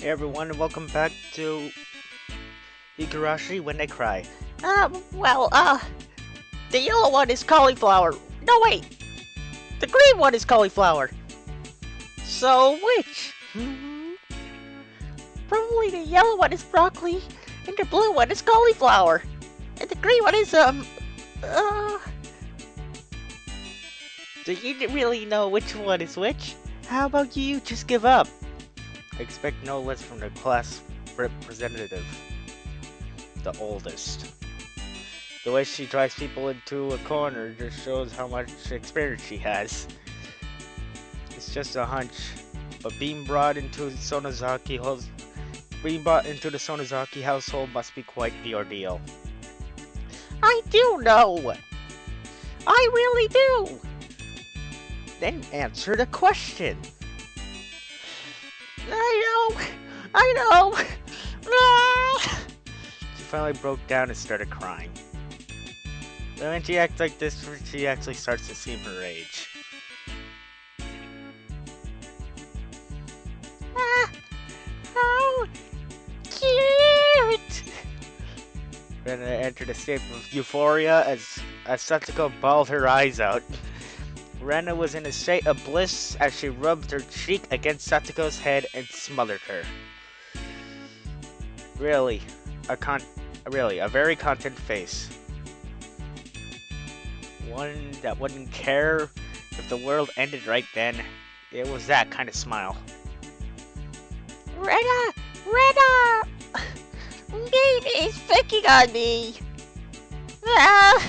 Hey everyone, and welcome back to Higurashi When They Cry. The yellow one is cauliflower. No, wait, the green one is cauliflower. So which? Probably the yellow one is broccoli, and the blue one is cauliflower, and the green one is uh. Do you really know which one is which? How about you just give up? I expect no less from the class representative, the oldest. The way she drives people into a corner just shows how much experience she has. It's just a hunch, but being brought into the Sonozaki household must be quite the ordeal. I do know. I really do. Then answer the question. I know. I know. Ah! She finally broke down and started crying. Then when she acts like this, she actually starts to seem her age. How cute! Rena entered a state of euphoria as Satsuko bawled her eyes out. Rena was in a state of bliss as she rubbed her cheek against Satsuko's head and smothered her. Really, a very content face. One that wouldn't care if the world ended right then. It was that kind of smile. Rena! Rena! Nate is picking on me! Ah!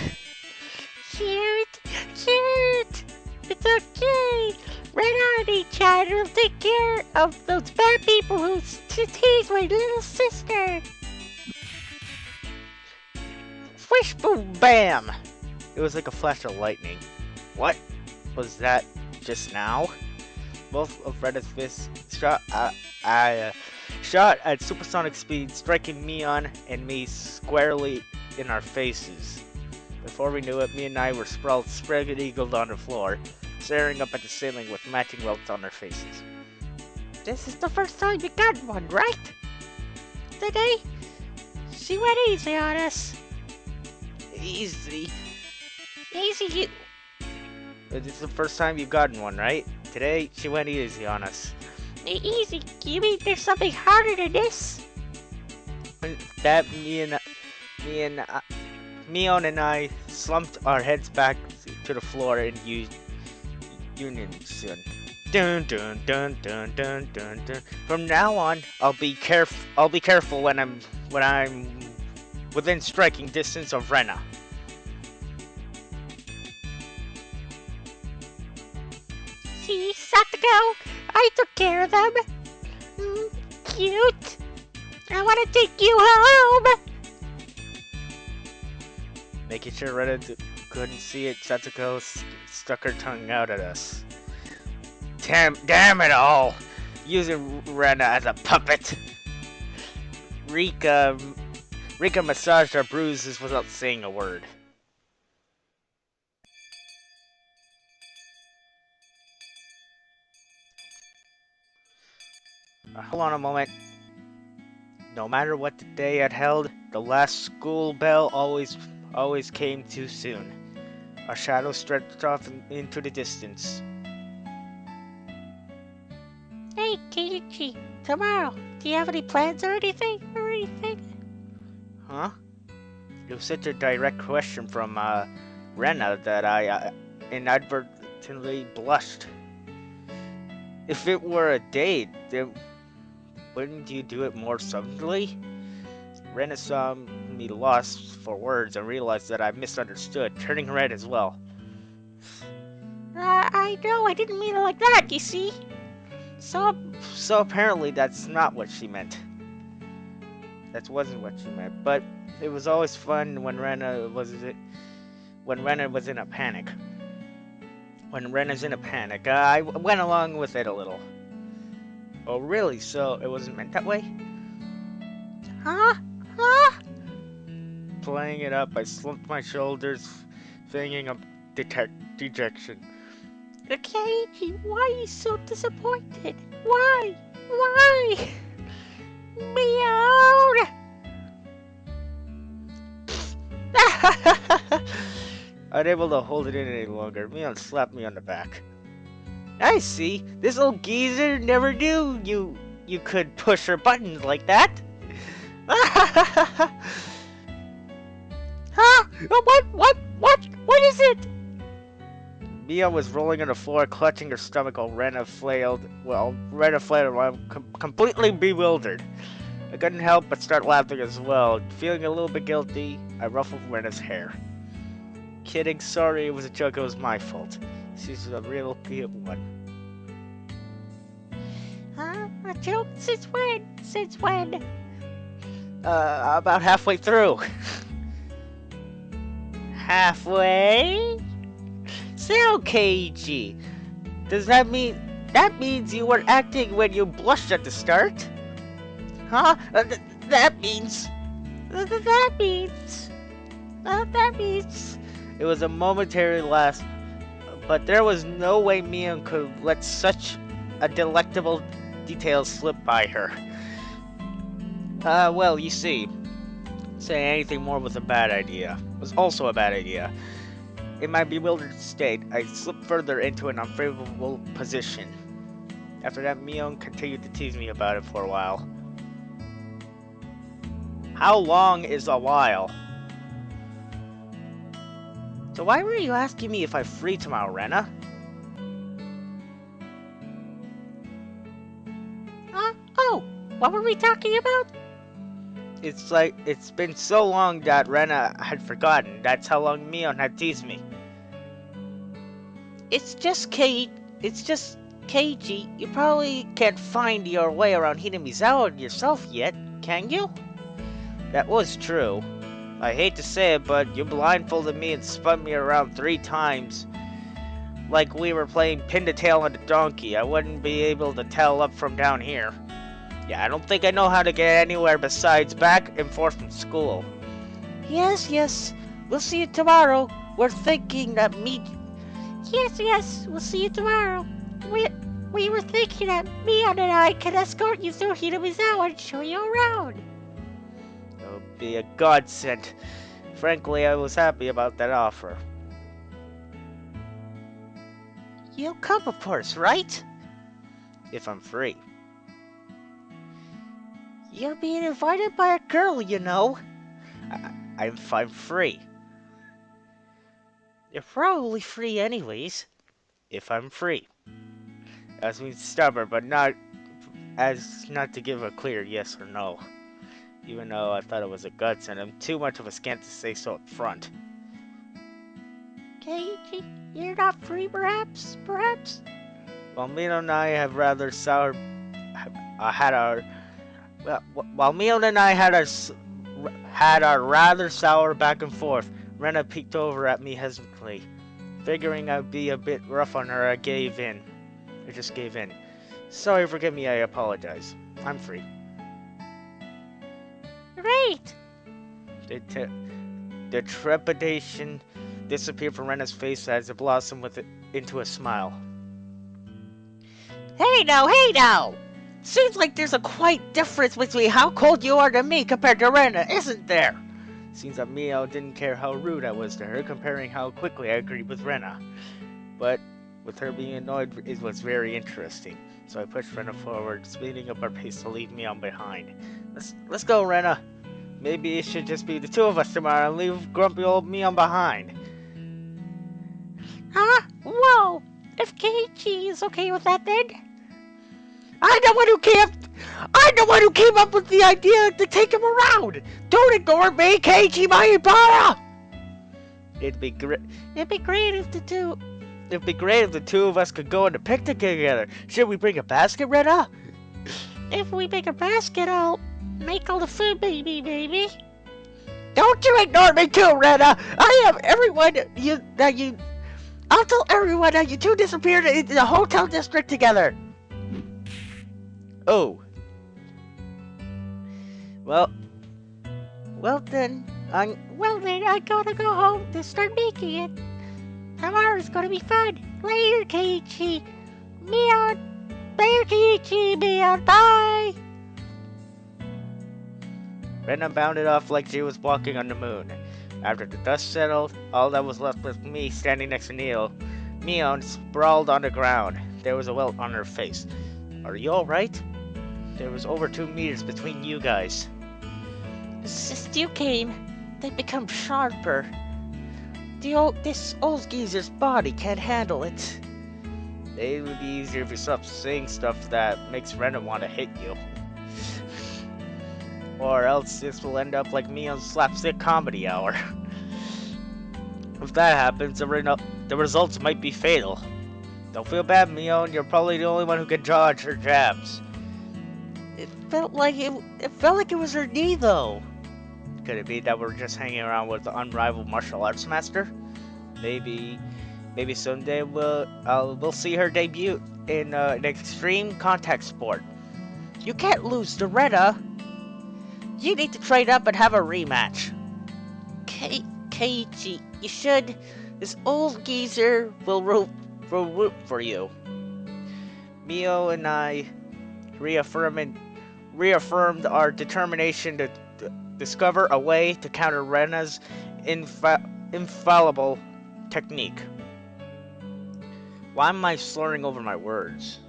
Cute! Cute! It's okay! Rena and each other will take care of those bad people who tease my little sister! Fish boom bam! It was like a flash of lightning. What was that just now? Both of Rena's fists shot at supersonic speed, striking Mion and me squarely in our faces. Before we knew it, me and I were sprawled spread-eagled on the floor, staring up at the ceiling with matching welts on our faces. This is the first time you got one, right? Today, she went easy on us. Easy. Easy. This is the first time you've gotten one, right? Today, she went easy on us. Easy. You mean there's something harder than this? That Mion and I slumped our heads back to the floor in unison. Dun dun dun dun dun dun dun. From now on, I'll be careful when I'm within striking distance of Rena. See, Satsuko, I took care of them. Cute. I want to take you home. Making sure Rena couldn't see it, Satsuko stuck her tongue out at us. Damn it all! Using Rena as a puppet. Rika massaged our bruises without saying a word. Hold on a moment. No matter what the day had held, the last school bell always came too soon. Our shadows stretched off into the distance. Hey, Keiichi, tomorrow, do you have any plans or anything? Huh? It was such a direct question from Rena that I inadvertently blushed. If it were a date, then wouldn't you do it more subtly? Rena saw me lost for words and realized that I misunderstood, turning red as well. I know, I didn't mean it like that, you see? So apparently that's not what she meant. That wasn't what she meant, but it was always fun when Rena was in a panic. When Rena's in a panic, I went along with it a little. Oh really? So it wasn't meant that way? Huh? Huh? Playing it up, I slumped my shoulders, feigning a dejection. Keiichi, why are you so disappointed? Why? Why? Meow! Unable to hold it in any longer, Meow slapped me on the back. I see. This old geezer never knew you could push her buttons like that. Huh? What is it? Mia was rolling on the floor, clutching her stomach while Rena flailed. Well, Rena flailed while completely bewildered. I couldn't help but start laughing as well. Feeling a little bit guilty, I ruffled Rena's hair. Kidding, sorry, it was a joke, it was my fault. She's a real cute one. Huh? A joke? Since when? Since when? About halfway through. Halfway? So, Keiji, does that mean... That means you weren't acting when you blushed at the start? Huh? That means... That means... It was a momentary lapse, but there was no way Mia could let such a delectable detail slip by her. Well, you see, saying anything more was a bad idea. Was also a bad idea. In my bewildered state, I slipped further into an unfavorable position. After that, Mion continued to tease me about it for a while. How long is a while? So why were you asking me if I'm free tomorrow, Rena? Oh, what were we talking about? It's like, it's been so long that Rena had forgotten. That's how long Mion had teased me. It's just Keiji. You probably can't find your way around Hinamizawa yourself yet, can you? That was true. I hate to say it, but you blindfolded me and spun me around 3 times. Like we were playing pin the tail on the donkey. I wouldn't be able to tell up from down here. Yeah, I don't think I know how to get anywhere besides back and forth from school. Yes. We'll see you tomorrow. We're thinking that Yes, we'll see you tomorrow. We were thinking that Mion and I can escort you through Hinamizawa and show you around. It would be a godsend. Frankly, I was happy about that offer. You'll come, of course, right? If I'm free. You're being invited by a girl, you know. I'm free. You're probably free anyways. If I'm free. As means stubborn, but not to give a clear yes or no. Even though I thought it was a guts, and I'm too much of a scant to say so up front. Keiji, you're not free, perhaps? While Mino and I have rather sour, had our, well, while Mino and I had our rather sour back and forth, Rena peeked over at me hesitantly. Figuring I'd be a bit rough on her, I just gave in. Sorry, forgive me, I apologize. I'm free. Great! The trepidation disappeared from Rena's face as it blossomed into a smile. Hey now! Seems like there's a quite difference between how cold you are to me compared to Rena, isn't there? Seems that Mio didn't care how rude I was to her, comparing how quickly I agreed with Rena. But with her being annoyed, it was very interesting. So I pushed Rena forward, speeding up our pace to leave Mio behind. Let's go, Rena. Maybe it should just be the 2 of us tomorrow and leave grumpy old Mio behind. Huh? Whoa! If Keiji is okay with that, then... I'm the one who came up with the idea to take him around! Don't ignore me, Keiji Maibara! It'd be great if the two of us could go on a picnic together. Should we bring a basket, Rena? If we make a basket, I'll make all the food, baby. Don't you ignore me too, Rena! I'll tell everyone that you two disappeared into the hotel district together. Oh. Well then, I gotta go home to start making it. Tomorrow's gonna be fun. Later, Keiichi. Mion. Later, Keiichi. Mion. Bye. Rena bounded off like she was walking on the moon. After the dust settled, all that was left was me standing next to Mion sprawled on the ground. There was a welt on her face. Are you alright? There was over 2 meters between you guys. Since you came, they've become sharper. This old geezer's body can't handle it. It would be easier if you stopped saying stuff that makes Rena want to hit you. Or else this will end up like me on Slapstick Comedy Hour. If that happens, the results might be fatal. Don't feel bad, Mion. You're probably the only one who can dodge her jabs. It felt like it was her knee, though. Could it be that we're just hanging around with the unrivaled martial arts master? Maybe someday we'll see her debut in an extreme contact sport. You can't lose to Rena. You need to trade up and have a rematch. Keiichi, you should. This old geezer will root for you. Mio and I reaffirmed our determination to discover a way to counter Rena's infallible technique. Why am I slurring over my words?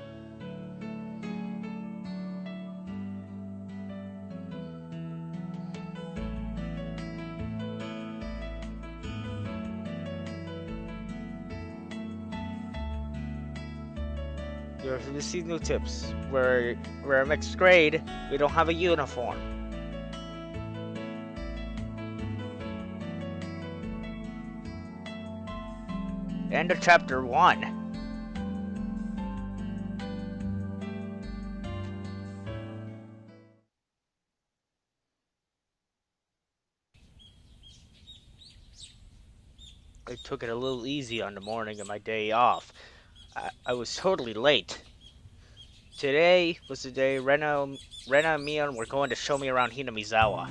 You're receiving new tips. We're a mixed grade. We don't have a uniform. End of chapter 1. I took it a little easy on the morning of my day off. I was totally late. Today was the day Rena and Mion were going to show me around Hinamizawa.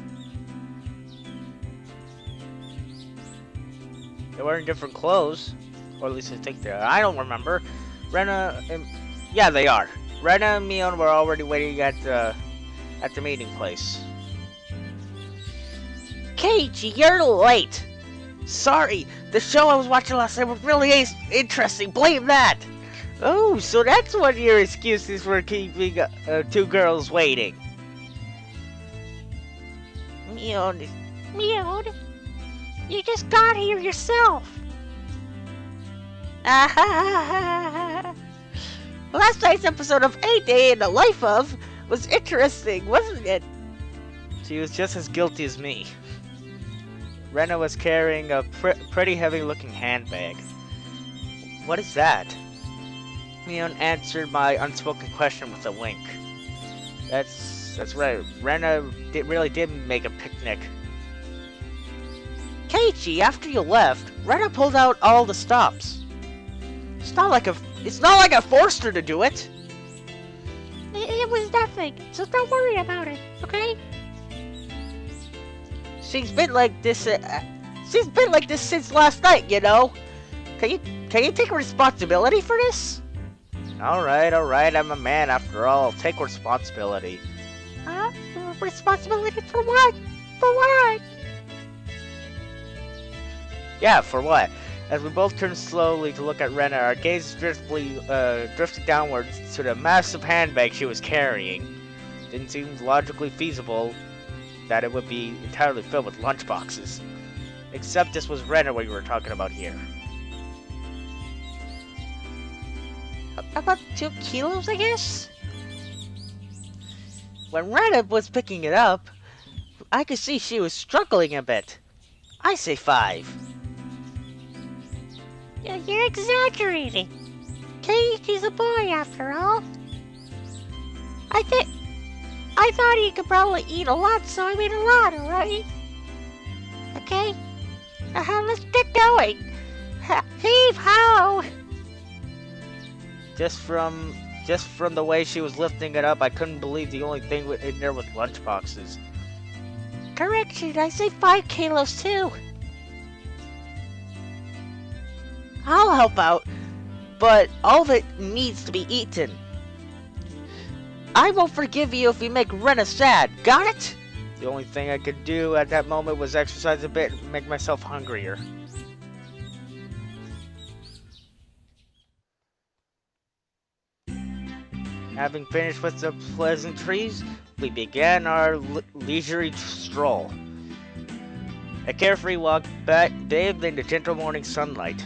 They were in different clothes, or at least I think they are. I don't remember. Yeah, they are. Rena and Mion were already waiting at the meeting place. Keiichi, you're late. Sorry, the show I was watching last night was really interesting. Blame that. Oh, so that's what your excuse is for keeping 2 girls waiting. Mion, you just got here yourself. Last night's episode of A Day in the Life of was interesting, wasn't it? She was just as guilty as me. Rena was carrying a pretty heavy-looking handbag. What is that? Mion answered my unspoken question with a wink. That's right. Rena really did make a picnic. Keiichi, after you left, Rena pulled out all the stops. It's not like I forced her to do it. It was nothing, so don't worry about it, okay? She's been like this since last night, you know. Can you take responsibility for this? Alright, I'm a man after all. I'll take responsibility. Huh? Responsibility for what? For what? Yeah, for what? As we both turned slowly to look at Rena, our gaze drifted downwards to the massive handbag she was carrying. Didn't seem logically feasible that it would be entirely filled with lunchboxes. Except this was Rena we were talking about here. About 2 kilos, I guess? When Rena was picking it up, I could see she was struggling a bit. I say 5. You're exaggerating. Keiichi's a boy after all. I thought he could probably eat a lot, so I made a lot, alright? Okay? Let's get going. Heave ho! Just from the way she was lifting it up, I couldn't believe the only thing in there was lunchboxes. Correction, I say 5 kilos too. I'll help out, but all of it needs to be eaten. I won't forgive you if you make Rena sad, got it? The only thing I could do at that moment was exercise a bit and make myself hungrier. Having finished with the pleasantries, we began our leisurely stroll. A carefree walk bathed in the gentle morning sunlight.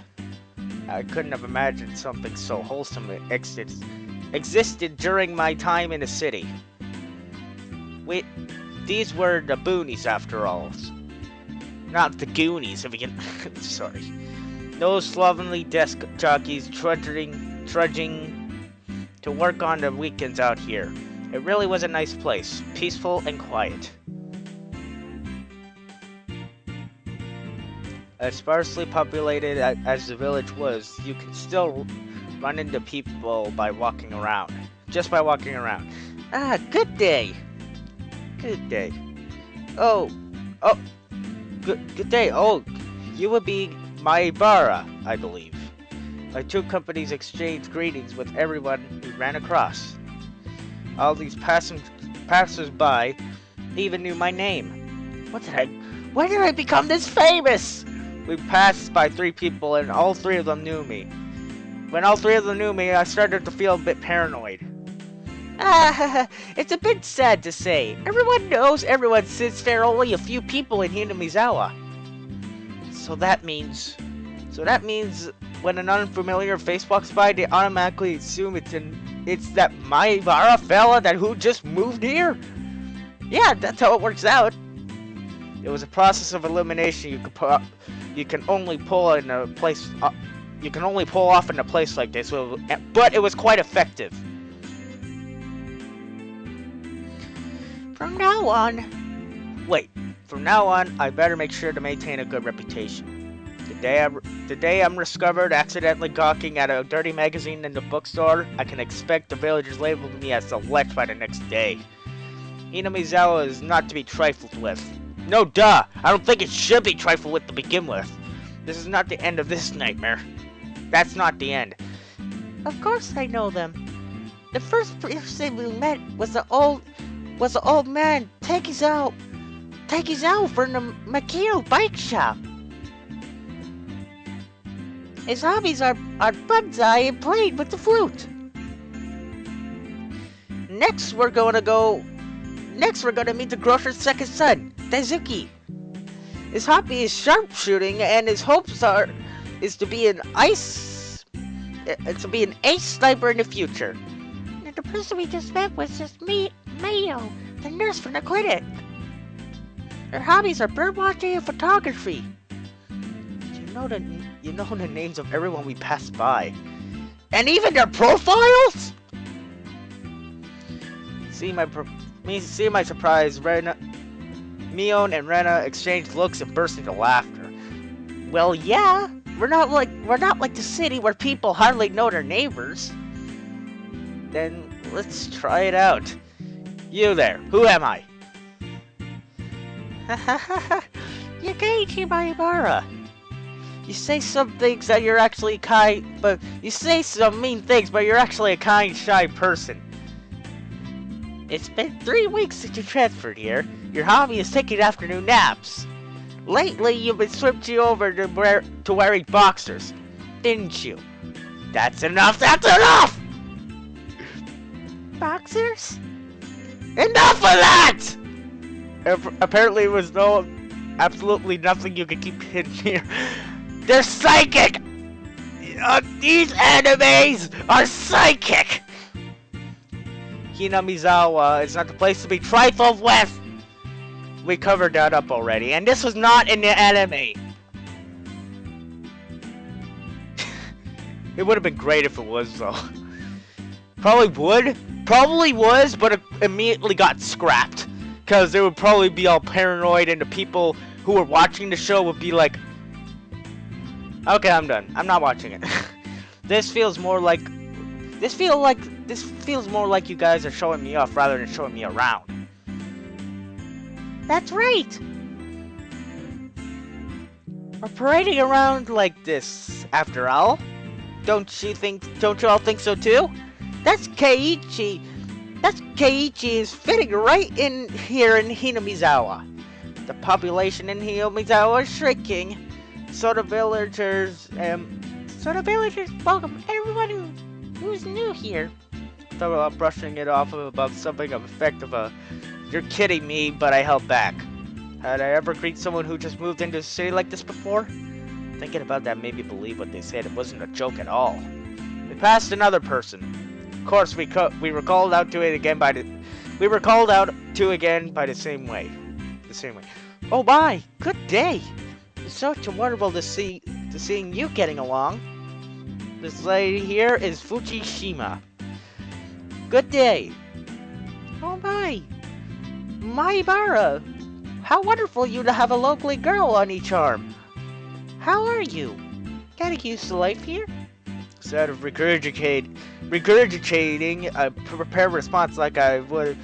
I couldn't have imagined something so wholesome existed during my time in the city. These were the boonies after all. Not the Goonies, if you can... Sorry. No slovenly desk jockeys trudging to work on the weekends out here. It really was a nice place, peaceful and quiet. As sparsely populated as the village was, you can still run into people by walking around. Just by walking around. Ah, good day. Good day. Oh, good day. Oh, you would be Maibara, I believe. Our two companies exchanged greetings with everyone we ran across. All these passers-by even knew my name. When did I become this famous? We passed by 3 people and all 3 of them knew me. When all 3 of them knew me, I started to feel a bit paranoid. It's a bit sad to say. Everyone knows everyone since there are only a few people in Hinamizawa. So that means when an unfamiliar face walks by, they automatically assume it's that Maibara fella who just moved here? Yeah, that's how it works out. It was a process of elimination you can only pull in a place you can only pull off in a place like this, but it was quite effective. From now on, I better make sure to maintain a good reputation. The day I'm discovered accidentally gawking at a dirty magazine in the bookstore, I can expect the villagers label me as select by the next day. Hinamizawa is not to be trifled with. No duh! I don't think it should be trifled with to begin with. This is not the end of this nightmare. That's not the end. Of course I know them. The first person we met was the old man Takizawa from the Makino bike shop. His hobbies are bonsai and playing with the flute. Next we're gonna meet the grocer's second son, Daisuke. His hobby is sharpshooting, and his hopes is to be an ace sniper in the future. And the person we just met was just Mayo, the nurse from the clinic. Their hobbies are birdwatching and photography. You know the names of everyone we passed by, and even their profiles. See my surprise, Mion and Rena exchanged looks and burst into laughter. Well, yeah, we're not like the city where people hardly know their neighbors. Then let's try it out. You there, who am I? Yagaichi Maibara. You say some things that you're actually kind, but you say some mean things, but you're actually a kind, shy person. It's been 3 weeks since you transferred here. Your hobby is taking afternoon naps. Lately, you've been switching over to wearing boxers, didn't you? That's enough! That's enough! Boxers? Enough of that! Apparently, it was absolutely nothing you could keep hidden here. They're psychic! These animes are psychic! Hinamizawa is not the place to be trifled with! We covered that up already, and this was not in the anime! It would have been great if it was, though. Probably was, but it immediately got scrapped. Because they would probably be all paranoid, and the people who were watching the show would be like, okay, I'm done. I'm not watching it. This feels more like you guys are showing me off rather than showing me around. That's right. We're parading around like this, after all. Don't you all think so too? That's Keiichi That Keiichi is fitting right in here in Hinamizawa. The population in Hinamizawa is shrinking. So the villagers, welcome everyone who's new here. Thought about brushing it off about something of effect of a, you're kidding me, but I held back. Had I ever greeted someone who just moved into a city like this before? Thinking about that made me believe what they said. It wasn't a joke at all. We passed another person. Of course, we were called out to it again by the. We were called out to again by the same way. The same way. Oh my! Good day. It's such wonderful seeing you getting along. This lady here is Fujishima. Good day. Oh my! Maibara! How wonderful you to have a lovely girl on each arm. How are you? Getting used to life here? Instead of regurgitating a prepared response like I would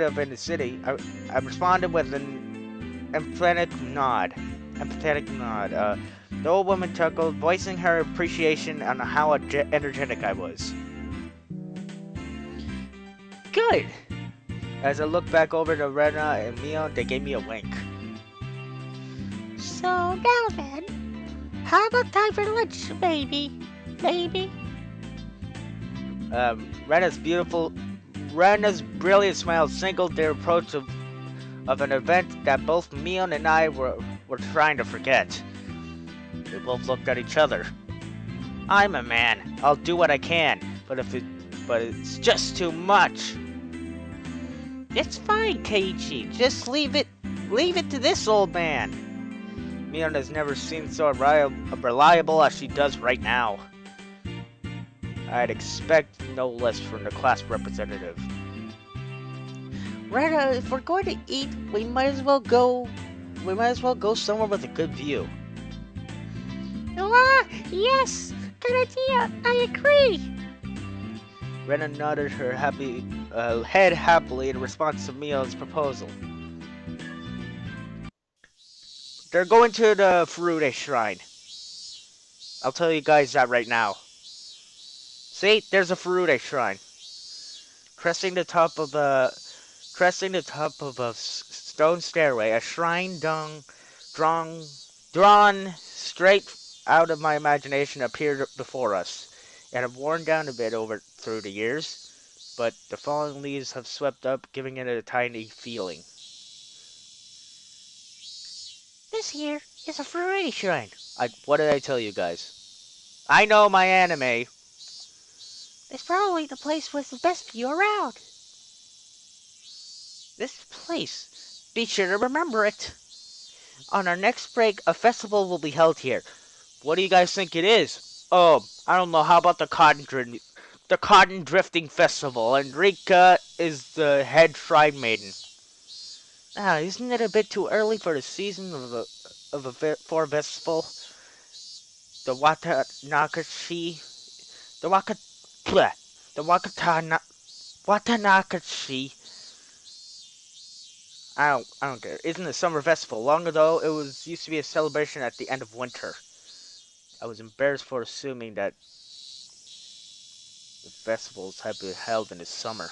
have in the city, I responded with an emphatic nod. The old woman chuckled, voicing her appreciation on how energetic I was. Good. As I looked back over to Rena and Mio, they gave me a wink. So now then, how about time for lunch, baby? Baby? Rena's brilliant smile signaled their approach of an event that both Mion and I were trying to forget. We both looked at each other. I'm a man. I'll do what I can, but it's just too much. It's fine, Keiichi. Just leave it to this old man. Mion has never seemed so reliable as she does right now. I'd expect no less from the class representative. Rena, if we're going to eat, we might as well go somewhere with a good view. Ah, yes! Good idea! I agree! Rena nodded her head happily in response to Mion's proposal. They're going to the Furude Shrine. I'll tell you guys that right now. See, there's a Furude Shrine. Cresting the top of a stone stairway, a shrine drawn straight out of my imagination appeared before us. It had worn down a bit through the years, but the fallen leaves have swept up, giving it a tiny feeling. This here is a Furude shrine. What did I tell you guys? I know my anime. It's probably the place with the best view around. This place. Be sure to remember it. On our next break, a festival will be held here. What do you guys think it is? Oh, I don't know. How about the Cotton Drifting Festival? And Rika is the head shrine maiden. Isn't it a bit too early for the season for festival? The Watanakashi. I don't care. Isn't a summer festival. Long ago, it used to be a celebration at the end of winter. I was embarrassed for assuming that the festivals had been held in the summer.